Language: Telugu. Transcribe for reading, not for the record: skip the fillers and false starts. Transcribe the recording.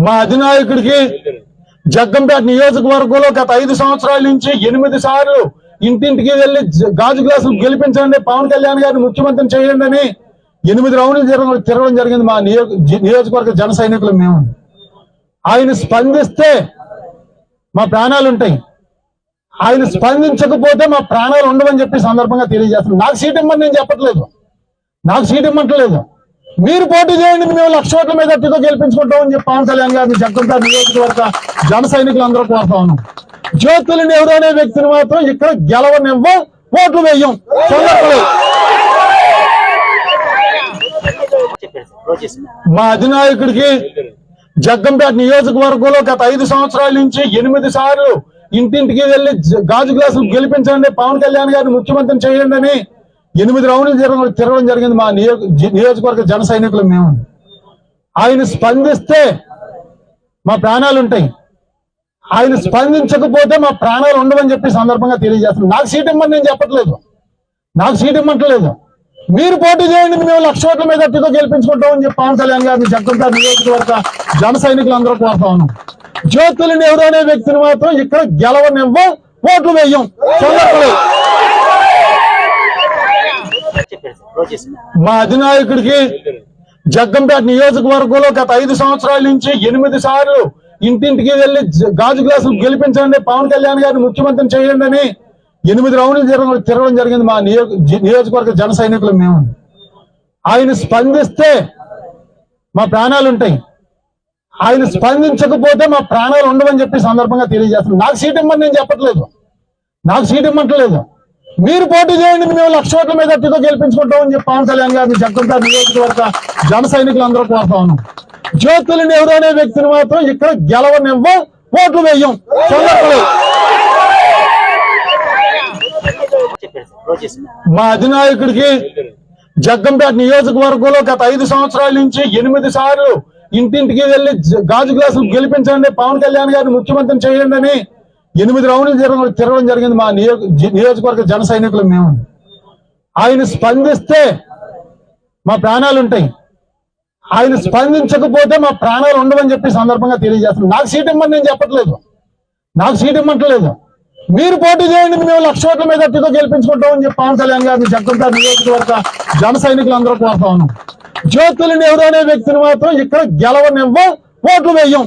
మా అధినాయకుడికి జగ్గంపేట నియోజకవర్గంలో గత 5 సంవత్సరాల నుంచి 8 సార్లు ఇంటింటికి వెళ్లి గాజు గ్లాసులు గెలిపించండి, పవన్ కళ్యాణ్ గారిని ముఖ్యమంత్రిని చేయండి అని 8 రౌండ్లు తిరగడం జరిగింది. మా నియోజకవర్గ జన సైనికులు మేము. ఆయన స్పందిస్తే మా ప్రాణాలు ఉంటాయి, ఆయన స్పందించకపోతే మా ప్రాణాలు ఉండవని చెప్పి సందర్భంగా తెలియజేస్తున్నాం. నాకు సీట్ ఇమ్మని నేను చెప్పట్లేదు, నాకు సీట్ ఇమ్మంటలేదు. మీరు పోటీ చేయండి, మేము 1,00,000 ఓట్ల మీద అట్టితో గెలిపించుకుంటామని చెప్పి పవన్ కళ్యాణ్ గారిని జగ్గంపేట నియోజకవర్గ జన సైనికులు అందరూ కోరుతా ఉన్నాం. జ్యోతులు నెహ్రూ అనే వ్యక్తిని మాత్రం ఇక్కడ గెలవనివ్వం, ఓట్లు వేయం. మా అధినాయకుడికి జగ్గంపేట నియోజకవర్గంలో గత 5 సంవత్సరాల నుంచి 8 సార్లు ఇంటింటికి వెళ్లి గాజు గ్లాసులు గెలిపించండి, పవన్ కళ్యాణ్ గారిని ముఖ్యమంత్రిని చేయండి అని 8 రౌండ్లు తిరగడం జరిగింది. మా నియోజకవర్గ జన సైనికులు మేము. ఆయన స్పందిస్తే మా ప్రాణాలు ఉంటాయి, ఆయన స్పందించకపోతే మా ప్రాణాలు ఉండవని చెప్పి సందర్భంగా తెలియజేస్తున్నాం. నాకు సీట్ ఇమ్మని నేను చెప్పట్లేదు, నాకు సీట్ ఇమ్మంటలేదు. మీరు పోటీ చేయండి, మేము 1,00,000 ఓట్ల మీద అట్టితో గెలిపించుకుంటామని చెప్పి పవన్ కళ్యాణ్ గారిని జగ్గంపేట నియోజకవర్గ జన సైనికులు అందరూ కోరుతా ఉన్నాం. జ్యోతులు నెహ్రూ అనే వ్యక్తిని మాత్రం ఇక్కడ గెలవనివ్వం, ఓట్లు వేయం. మా అధినాయకుడికి జగ్గంపేట నియోజకవర్గంలో గత 5 సంవత్సరాల నుంచి 8 సార్లు ఇంటింటికి వెళ్లి గాజు గ్లాసులు గెలిపించండి, పవన్ కళ్యాణ్ గారిని ముఖ్యమంత్రిని చేయండి అని 8 రౌండ్లు తిరగడం జరిగింది. మా నియోజకవర్గ జన సైనికులు మేము. ఆయన స్పందిస్తే మా ప్రాణాలు ఉంటాయి, ఆయన స్పందించకపోతే మా ప్రాణాలు ఉండవని చెప్పి సందర్భంగా తెలియజేస్తున్నాం. నాకు సీట్ ఇమ్మని నేను చెప్పట్లేదు, నాకు సీట్ ఇమ్మంటలేదు. మీరు పోటీ చేయండి, మేము 1,00,000 ఓట్ల మీద అట్టితో గెలిపించుకుంటామని చెప్పి పవన్ కళ్యాణ్ గారిని జగ్గంపేట నియోజకవర్గ జన సైనికులు అందరూ కోరుతా ఉన్నాం. జ్యోతులు నెహ్రూ అనే వ్యక్తిని మాత్రం ఇక్కడ గెలవనివ్వం, ఓట్లు వేయం. మా అధినాయకుడికి జగ్గంపేట నియోజకవర్గంలో గత 5 సంవత్సరాల నుంచి 8 సార్లు ఇంటింటికి వెళ్లి గాజు గ్లాసులు గెలిపించండి, పవన్ కళ్యాణ్ గారిని ముఖ్యమంత్రిని చేయండి అని 8 రౌండ్లు తిరగడం జరిగింది. మా నియోజకవర్గ జన సైనికులు మేము. ఆయన స్పందిస్తే మా ప్రాణాలు ఉంటాయి, ఆయన స్పందించకపోతే మా ప్రాణాలు ఉండవని చెప్పి సందర్భంగా తెలియజేస్తున్నాం. నాకు సీట్ ఇమ్మని నేను చెప్పట్లేదు, నాకు సీట్ ఇమ్మంటలేదు. మీరు పోటీ చేయండి, మేము 1,00,000 ఓట్ల మీద అట్టితో గెలిపించుకుంటామని చెప్పి పవన్ కళ్యాణ్ గారిని జగ్గంపేట నియోజకవర్గ జన సైనికులు అందరూ కోరుతా ఉన్నాం. జ్యోతులు నెహ్రూ అనే వ్యక్తిని మాత్రం ఇక్కడ గెలవనివ్వం, ఓట్లు వేయం.